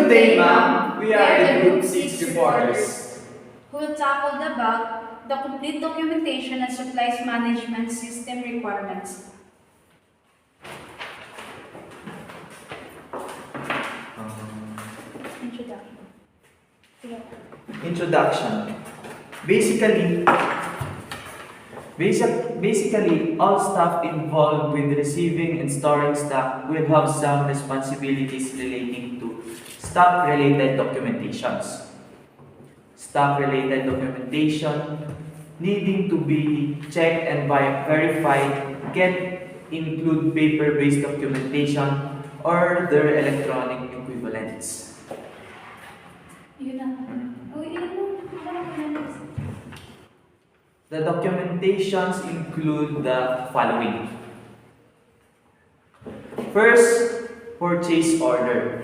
Good day, ma'am. We are the Group 6 reporters. Who will tackle about the complete documentation and supplies management system requirements. Introduction. Introduction. Basically, all staff involved with receiving and storing stock will have some responsibilities relating to stock-related documentations. Stock-related documentation needing to be checked and verified can include paper-based documentation or their electronic equivalents. Yun na. The documentations include the following. First, purchase order.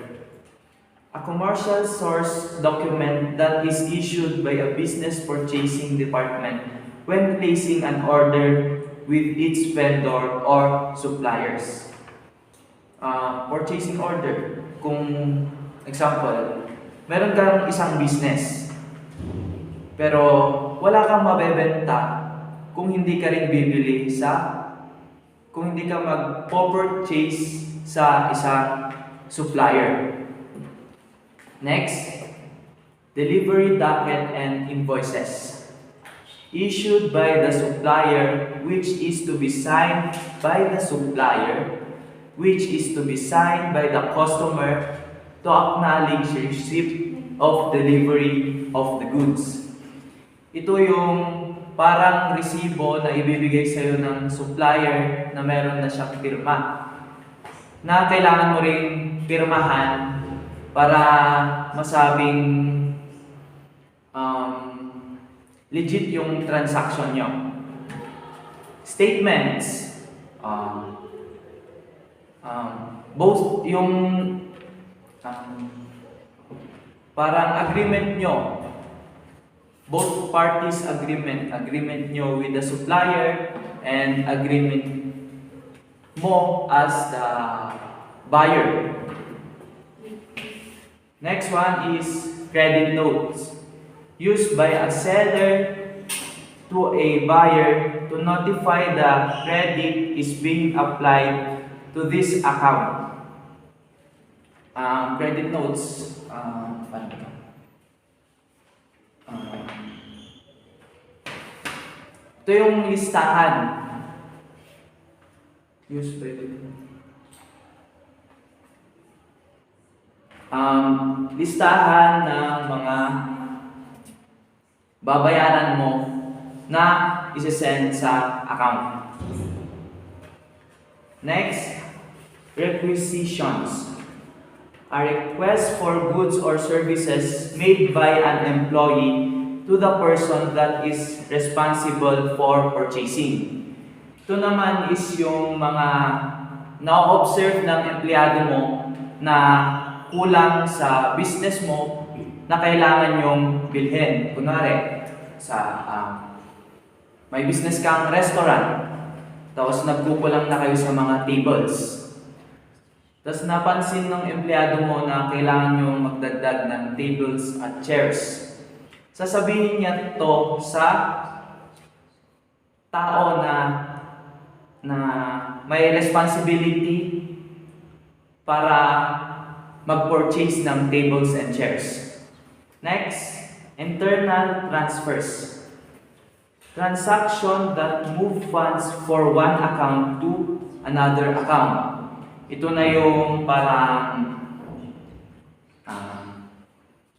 A commercial source document that is issued by a business purchasing department when placing an order with its vendor or suppliers. Purchasing order. Kung example, meron kang isang business, pero wala kang mabebenta kung hindi ka rin bibili kung hindi ka mag-purchase sa isang supplier. Next, delivery docket and invoices. Issued by the supplier, which is to be signed by the supplier, which is to be signed by the customer to acknowledge receipt of delivery of the goods. Ito yung parang resibo na ibibigay sa'yo ng supplier na meron na siyang pirma, na kailangan mo ring pirmahan para masabing legit yung transaction nyo. Statements. Both yung parang agreement nyo, both parties agreement nyo with the supplier and agreement mo as the buyer. Next one is credit notes, used by a seller to a buyer to notify the credit is being applied to this account. Credit notes, ito yung listahan. Used by the listahan ng mga babayaran mo na isesend sa account. Next, requisitions. A request for goods or services made by an employee to the person that is responsible for purchasing. Ito naman is yung mga na-observe ng empleyado mo na kulang sa business mo na kailangan yung bilhin. Kunwari, may business kang restaurant, tapos nagkukulang na kayo sa mga tables. Tapos napansin ng empleyado mo na kailangan yung magdagdag ng tables at chairs. Sasabihin niya to sa tao na may responsibility para mag-purchase ng tables and chairs. Next, internal transfers. Transaction that move funds for one account to another account. Ito na yung parang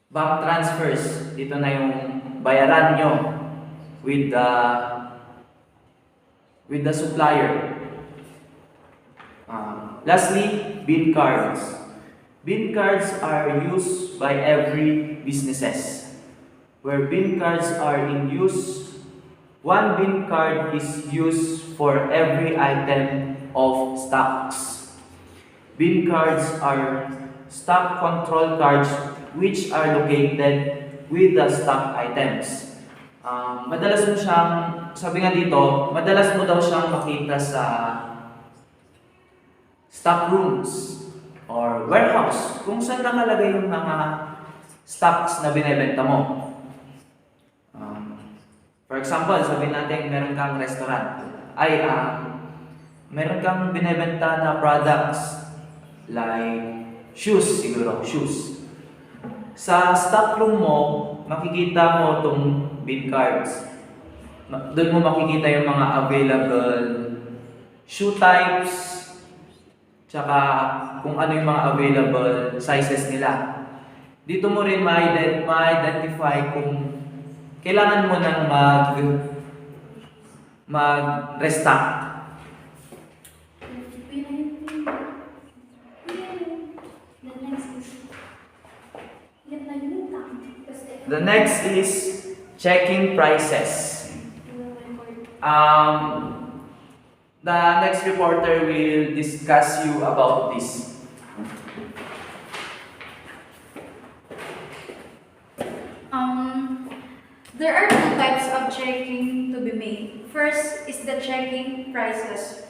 bank transfers. Ito na yung bayaran nyo with the supplier. Lastly, bin cards. Bin cards are used by every businesses. Where bin cards are in use, one bin card is used for every item of stocks. Bin cards are stock control cards which are located with the stock items. Madalas mo siyang, sabi nga dito, madalas mo daw siyang makita sa stock rooms. or warehouse kung saan nakalagay yung mga stocks na binebenta mo. For example, sabihin natin meron kang restaurant. Meron kang binebenta na products like shoes siguro, shoes. Sa stock room mo, makikita mo itong bin cards. Doon mo makikita yung mga available shoe types, tsaka kung ano yung mga available sizes nila. Dito mo rin ma-identify kung kailangan mo nang mag-restock. The next is checking prices. The next reporter will discuss you about this. There are two types of checking to be made. First is the checking prices.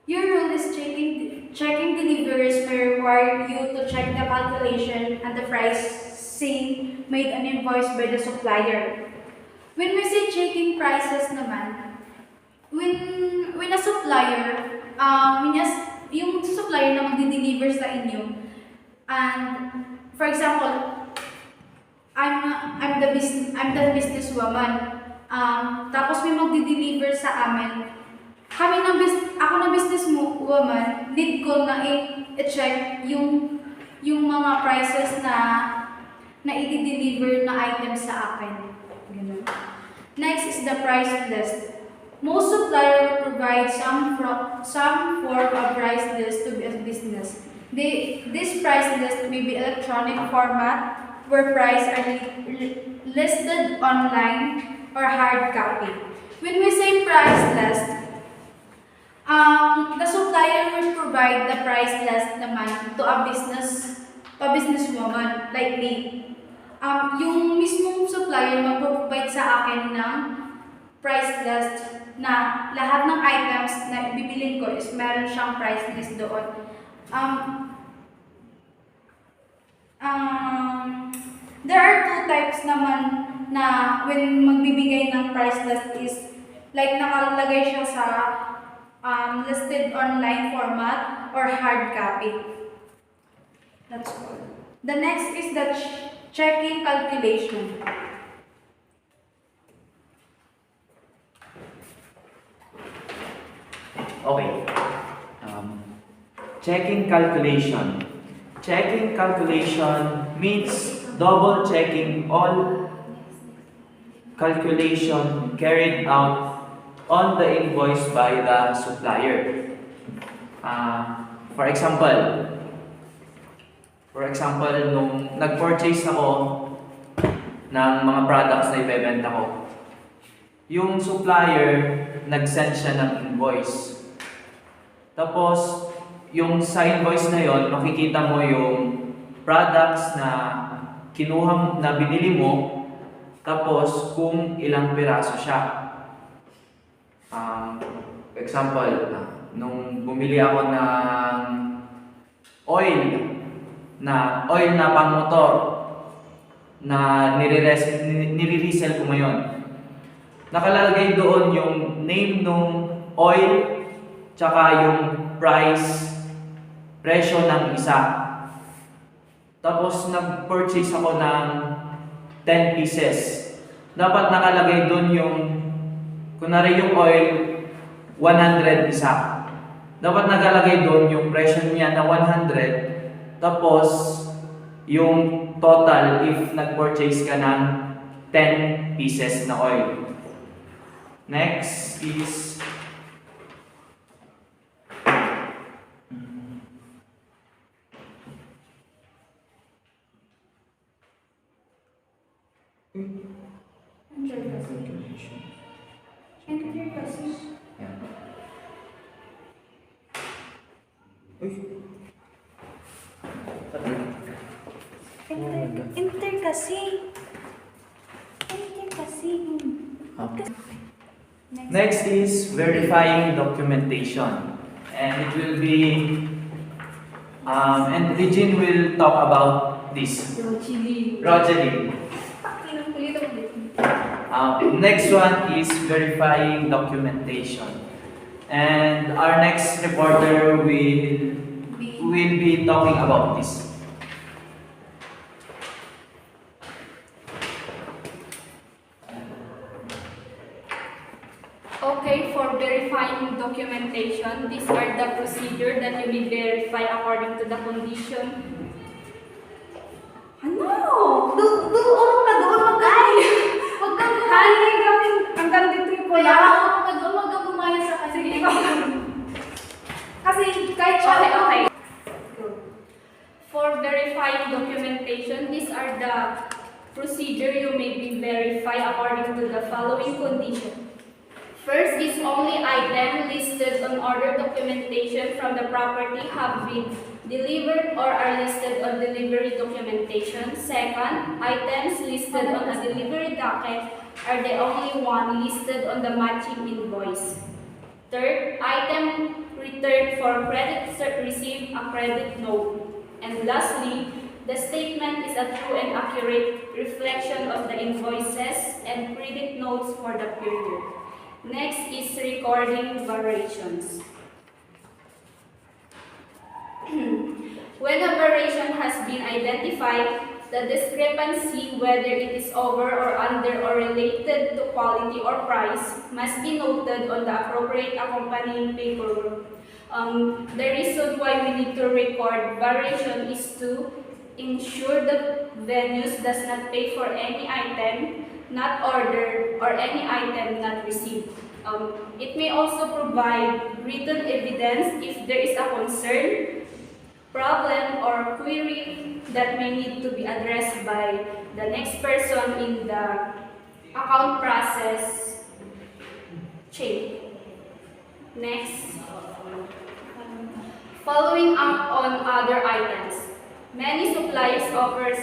Your rule is checking deliveries may require you to check the calculation and the pricing made an invoice by the supplier. When we say checking prices naman, when a supplier, yung supplier na magdi-deliver sa inyo, and for example, I'm the businesswoman. Tapos may magdi-deliver sa amin. Ako na businesswoman, need ko na i-check yung mga prices na i-deliver na items sa akin. Ganun. Next is the price list. Most suppliers provide some form of price list to a business. This price list may be electronic format, where prices are listed online or hard copy. When we say price list, the supplier will provide the price list naman to a businesswoman like me. Yung mismong supplier mag-provide sa akin ng price list na lahat ng items na bibilin ko is meron siyang price list doon. There are two types naman na when magbibigay ng price list is like nakalagay siya sa listed online format or hard copy. That's all. The next is the checking calculation. Okay. Checking calculation. Checking calculation means double checking all calculation carried out on the invoice by the supplier. For example, nung nag-purchase ako ng mga products na ibebenta ko, yung supplier nag-send siya ng invoice. Tapos, yung sa invoice na yon, makikita mo yung products na binili mo, tapos kung ilang piraso siya. Example, nung bumili ako ng oil na pang-motor na nire-resell ko ngayon. Nakalagay doon yung name nung oil tsaka yung presyo ng isa. Tapos nag-purchase ako ng 10 pieces. Dapat nakalagay doon yung, kunwari yung oil, 100 isa. Dapat nakalagay doon yung presyo niya na 100. Tapos, yung total if nag-purchase ka ng 10 pieces na oil. Next is Enter kasi. Next is verifying documentation. And it will be And Regine will talk about this. Rogeline. Next one is verifying documentation. And our next reporter will be talking about this. Okay, for verifying documentation, these are the procedure that you will verify according to the condition. Ano? Doon ka doon mag-ay. Huwag kang Haling gawin hanggang dito yung Kaya pula. huwag kang gumaya sa kasi. Sige, ikaw. Kasi kahit siya. Okay. For verifying documentation, these are the procedure you may be verify according to the following condition. First is only item listed on order documentation from the property have been delivered or are listed on delivery documentation. Second, items listed on a delivery docket are the only one listed on the matching invoice. Third, item returned for credit received a credit note. And lastly, the statement is a true and accurate reflection of the invoices and credit notes for the period. Next is recording variations. When a variation has been identified, the discrepancy, whether it is over or under or related to quality or price, must be noted on the appropriate accompanying paperwork. The reason why we need to record variation is to ensure the venues does not pay for any item not ordered or any item not received. It may also provide written evidence if there is a concern, problem, or query that may need to be addressed by the next person in the account process chain. Next. Following up on other items. Many suppliers offers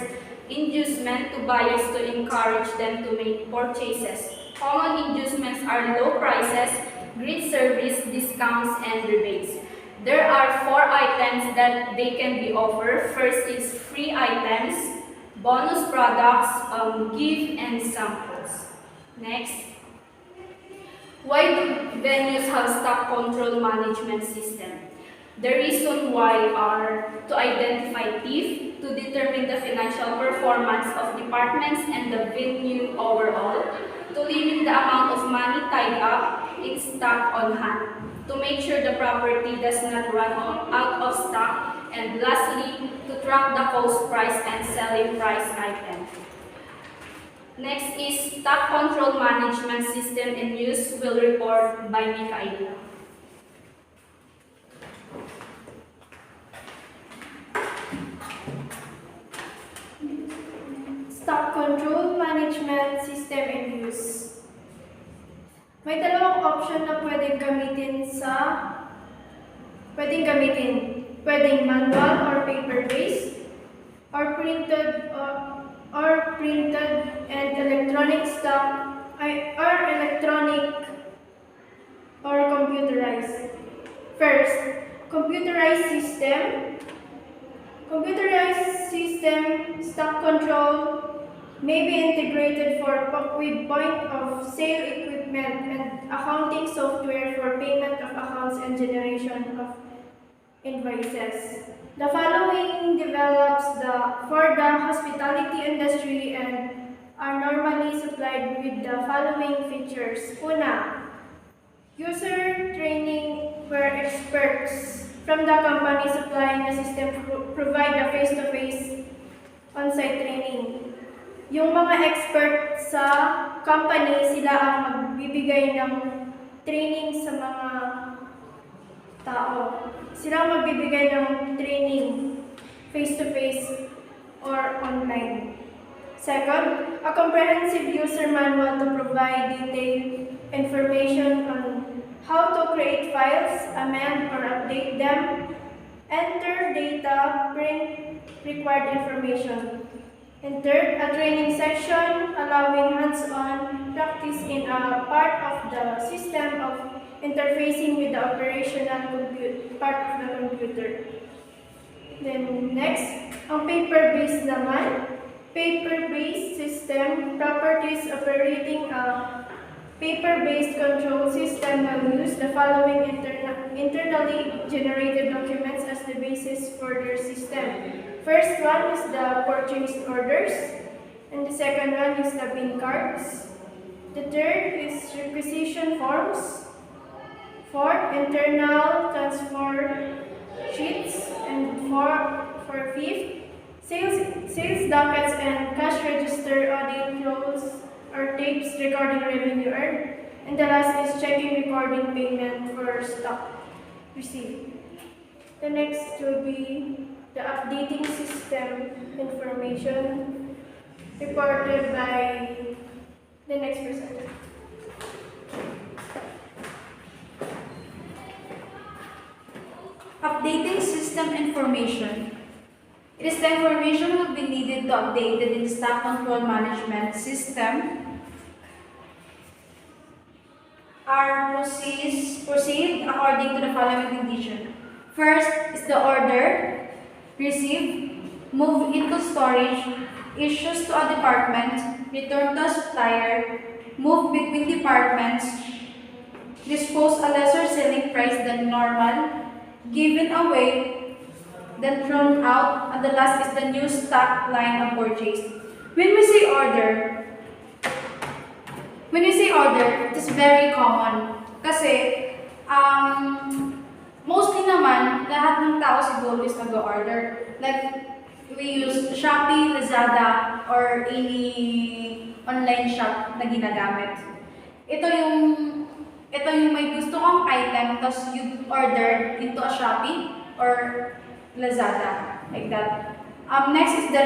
inducement to buyers to encourage them to make purchases. Common inducements are low prices, great service, discounts, and rebates. There are 4 items that they can be offered. First is free items, bonus products, gift, and samples. Next. Why do venues have stock control management system? The reason why are to identify thief, to determine the financial performance of departments and the venue overall, to limit the amount of money tied up in stock on hand, to make sure the property does not run out of stock, and lastly, to track the cost price and selling price item. Next is stock control management system in use will report by Mikaela. Stock control management system in use. May dalawang option na pwedeng gamitin. Pwedeng manual or paper-based, or printed and electronic stock, or electronic or computerized. First, computerized system. Computerized system stock control may be integrated with point of sale equipment and accounting software for payment of accounts and generation of invoices. The following develops for the hospitality industry and are normally supplied with the following features. Una, user training where experts from the company supplying the system provide a face-to-face on-site training. Yung mga expert sa company, sila ang magbibigay ng training sa mga tao. Sila ang magbibigay ng training face-to-face or online. Second, a comprehensive user manual to provide detailed information on how to create files, amend or update them, enter data, print required information. And third, a training section allowing hands-on practice in a part of the system of interfacing with the operational part of the computer. Then next, ang paper-based naman. Paper-based system properties operating a paper-based control system will use the following internally generated documents as the basis for their system. First one is the purchase orders, and the second one is the bin cards. The third is requisition forms. Fourth, internal transfer sheets, and for fifth, sales dockets and cash register audit rolls or tapes regarding revenue earned, and the last is checking recording payment for stock received. The next will be the updating system information reported by the next presenter. Updating system information. It is the information will be needed to update the stock control management system are proceed according to the following condition. First is the order, receive, move into storage, issues to a department, return to a supplier, move between departments, dispose a lesser selling price than normal, given away, then thrown out, and the last is the new stock line of purchase. When we say order, it is very common. Kasi, mostly naman, lahat ng tao siguro is nag-order. Like, we use Shopee, Lazada, or any online shop na ginagamit. Ito yung may gusto kong item, tapos you order into a Shopee or Lazada, like that. Next is the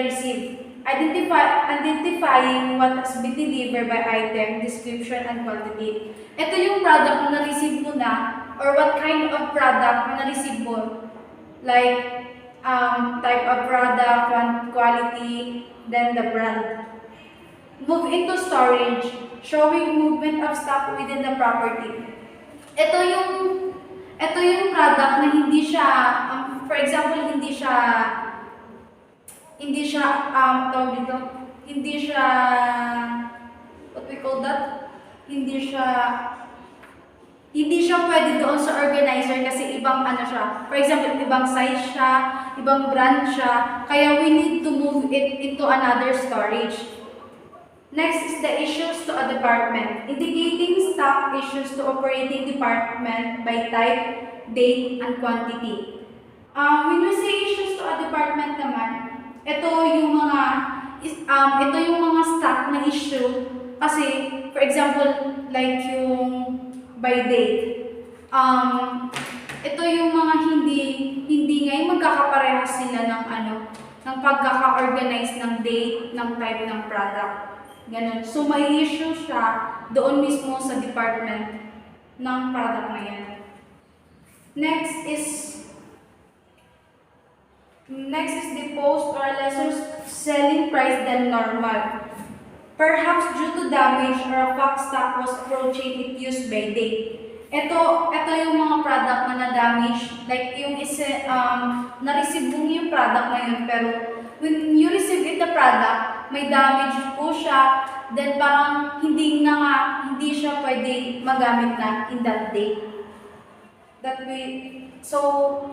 receive. Identifying what has been delivered by item, description, and quantity. Ito yung product na na-receive mo na, or what kind of product na na-receive mo. Like, type of product, quality, then the brand. Move into storage, showing movement of stock within the property. Ito yung product na hindi siya, for example, hindi siya what we call that? Hindi siya pwede doon sa organizer kasi ibang siya. For example, ibang size siya, ibang brand siya, kaya we need to move it into another storage. Next is the issues to a department, indicating stock issues to operating department by type, date, and quantity. When we say issues to a department naman, ito yung mga stock na issue kasi, for example, like yung by date. Ito yung mga hindi ngayon magkakaparehas sila ng ng pagkaka-organize ng date, ng type ng product. Ganun. So, may issue siya doon mismo sa department ng product na yan. Next is the post or lesser selling price than normal. Perhaps due to damage or a fact stock was approaching its use by date. Ito yung mga product na na-damage. Like yung na-receive mo yung product na yun, pero when you receive the product, may damage po siya, then parang hindi siya pwede magamit na in that day. So,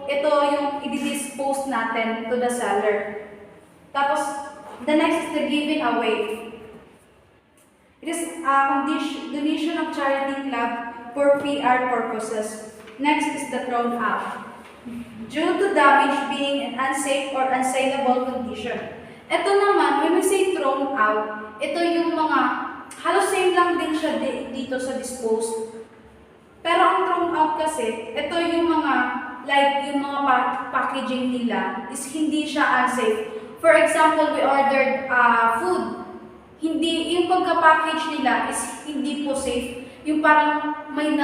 ito yung i-dispose natin to the seller. Tapos, the next is the giving away. It is a donation of charity club for PR purposes. Next is the thrown out. Due to damage being in unsafe or unsaleable condition. Ito naman, when we say thrown out, ito yung mga, halos same lang din siya dito sa dispose. Pero ang thrown out kasi, ito yung mga, like yung mga packaging nila is hindi siya unsafe. For example, we ordered food. Hindi, yung pagka-package nila is hindi po safe. Yung parang may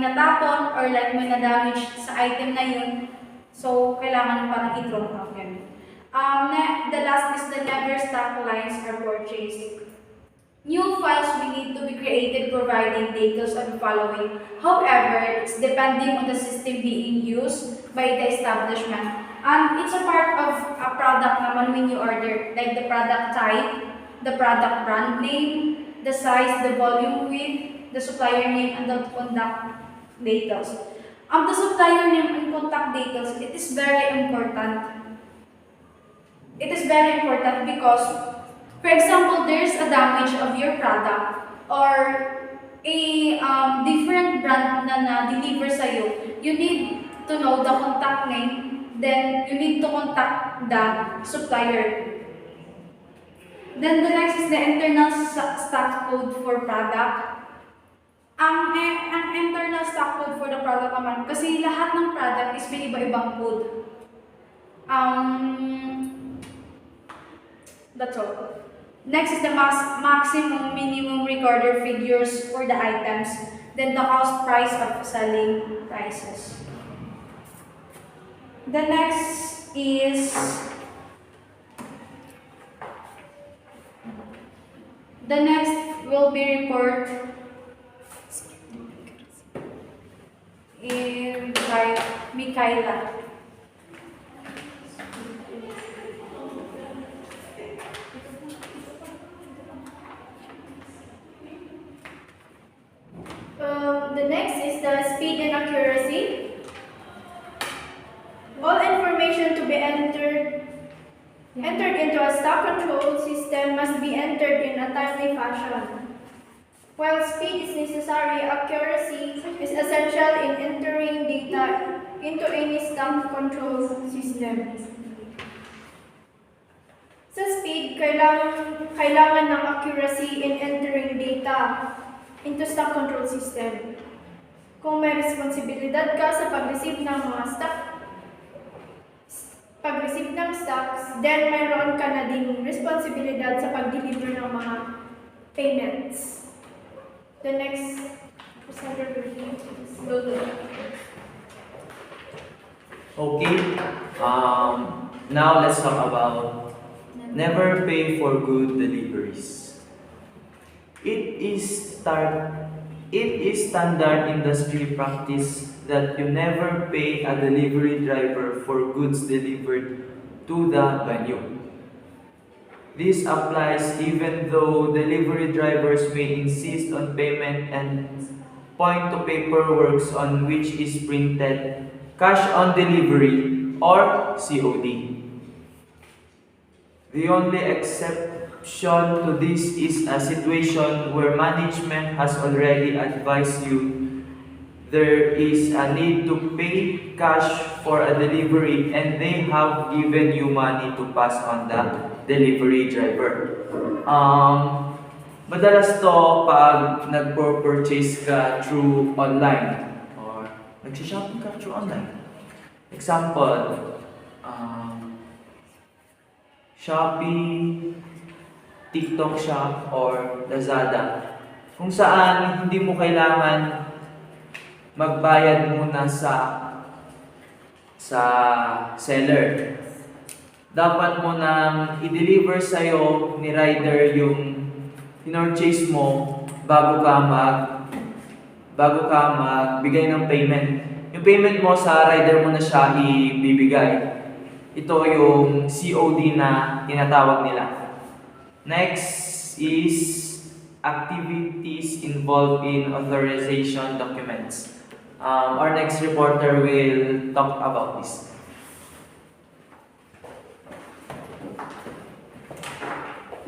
natapon or like may na-damage sa item na yun. So, kailangan parang i-throw out yan. The last is the never stock lines are purchased. New files will need to be created providing details on the following. However, it's depending on the system being used by the establishment. And it's a part of a product naman when you order, like the product type, the product brand name, the size, the volume width, the supplier name, and the contact details. The supplier name and contact details, it is very important. It is very important because, for example, there's a damage of your product or a different brand na na-deliver sa'yo, you need to know the contact name, then you need to contact the supplier. Then the next is the internal stock code for product. Ang internal stock code for the product naman, kasi lahat ng product is may iba-ibang code. That's all. Next is the maximum minimum recorder figures for the items, then the cost price of selling prices. The next is the next will be report by Mikaela. The next is the speed and accuracy. All information to be entered into a stock control system must be entered in a timely fashion. While speed is necessary, accuracy is essential in entering data into any stock control system. Sa speed, kailangan ng accuracy in entering data into stock control system. Kung may responsibilidad ka sa pag-receive ng stocks, then mayroon ka na ding responsibilidad sa pag-deliver ng mga payments. The next presenter will be Lulu. Okay. Now let's talk about never pay for good deliveries. It is standard industry practice that you never pay a delivery driver for goods delivered to the venue. This applies even though delivery drivers may insist on payment and point to paperwork on which is printed cash on delivery or COD. The only exception to this is a situation where management has already advised you there is a need to pay cash for a delivery and they have given you money to pass on the delivery driver. Madalas to pag nagpo-purchase ka through online or nagsha-shopping ka through online. Example, Shopee, TikTok Shop, or Lazada. Kung saan hindi mo kailangan magbayad muna sa seller. Dapat mo nang i-deliver sa'yo ni rider yung in-purchase mo bago ka magbigay ng payment. Yung payment mo sa rider mo na siya ibibigay. Ito yung COD na tinatawag nila. Next is activities involved in authorization documents. Our next reporter will talk about this.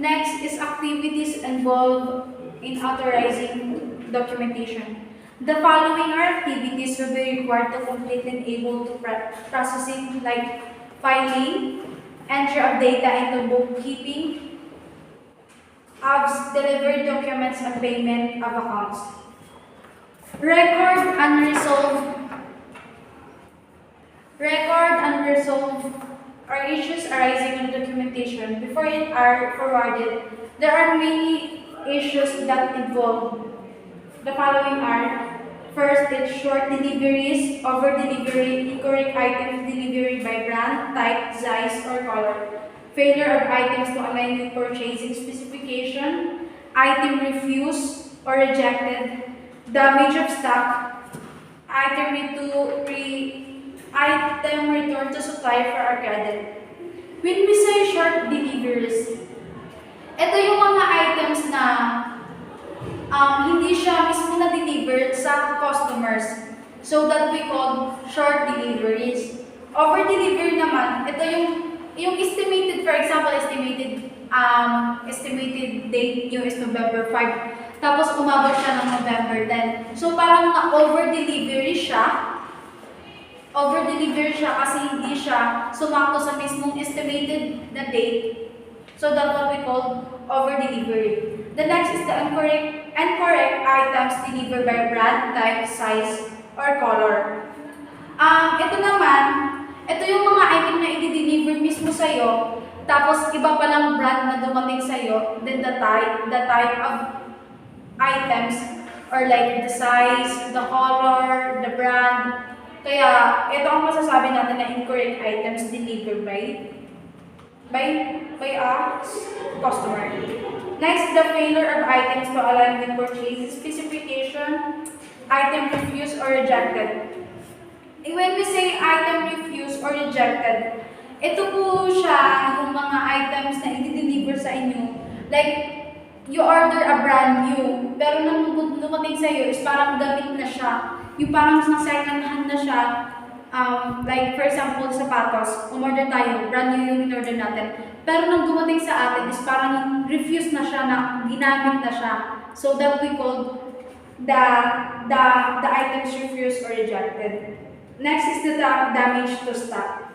Next is activities involved in authorizing documentation. The following are activities will be required to complete and able to processing like filing, entry of data into bookkeeping, delivered documents and payment of accounts. Record unresolved or issues arising in documentation before it are forwarded. There are many issues that involve. The following are: first, it's short deliveries, over delivery, incorrect items delivery by brand, type, size, or color, failure of items to align with purchasing specification, item refused or rejected, damage of stock, item returned to supplier for our credit. When we say short deliveries, ito yung mga items na hindi siya mismo na-deliver sa customers. So that we call short deliveries. Over-delivery naman, ito yung estimated, for example, estimated date nyo is November 5. Tapos umabot siya ng November 10. So parang na-over-delivery siya. Over-delivery siya kasi hindi siya sumakto sa mismong estimated na date. So that's what we call over-delivery. The next is the incorrect items delivered by brand, type, size, or color. Ito naman, ito yung mga item na i-deliver mismo sa'yo, tapos iba palang brand na dumating sa'yo, then the type of items, or like the size, the color, the brand. Kaya, ito ang masasabi natin na incorrect items delivered by a customer. Next, the failure of items to align with purchase specification, item refused or rejected. When we say item refused or rejected, ito po siya yung mga items na i-deliver sa inyo. Like, you order a brand new, pero nang dumating sa iyo is parang gamit na siya. Yung parang second hand na siya. Like, for example, sapatos, umorder tayo, brand new yung in-order natin. Pero nang dumating sa atin is parang refused na siya, na ginamit na siya. So that we call the items refused or rejected. Next is the damage to stock.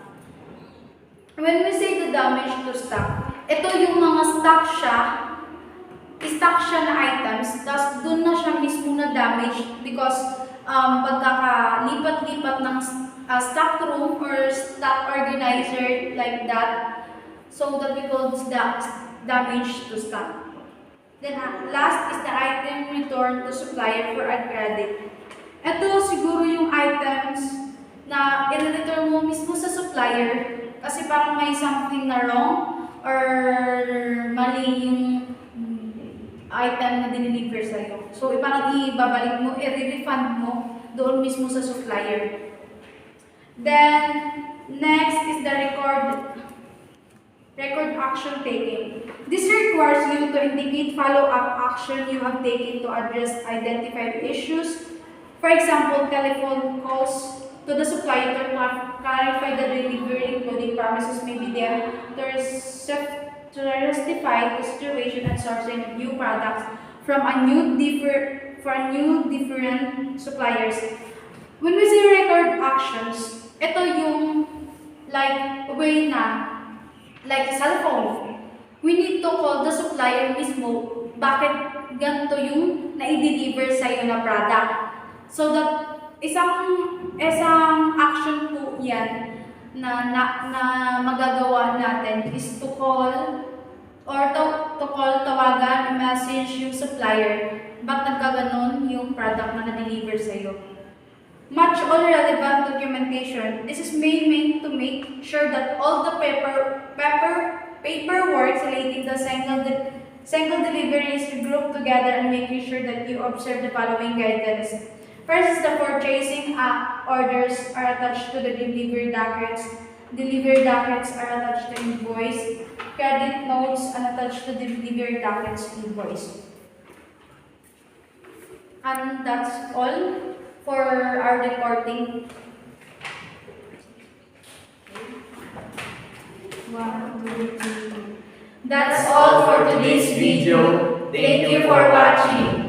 When we say the damage to stock, ito yung mga stock siya na items, tapos dun na siya mismo na damage because pagkakalipat-lipat ng stock room or stock organizer like that, so that we call this damage to stock. Then last is the item returned to supplier for a credit. Ito siguro yung items na i-return mo mismo sa supplier kasi parang may something na wrong or mali yung item na diniliver sa'yo. So parang ibabalik mo, i-refund mo doon mismo sa supplier. Then next is the record action taking. This requires you to indicate follow-up action you have taken to address identified issues. For example, telephone calls to the supplier to clarify the delivery, including promises may be there to rectify the situation and sourcing of new products from different suppliers. When we say record actions, ito yung like way na like cellphone. We need to call the supplier mismo bakit ganito yung na-i-deliver sa'yo na product. So that isang action po yan na magagawa natin is to call or tawagan, message yung supplier ba't nagkaganon yung product na na-deliver sa'yo. Match all relevant documentation. This is meant to make sure that all the paperwork relating to single delivery is grouped together and making sure that you observe the following guidance. First is the purchasing orders are attached to the delivery dockets. Delivery dockets are attached to invoice. Credit notes are attached to the delivery dockets invoice. And that's all for our reporting. That's all for today's video. Thank you for watching.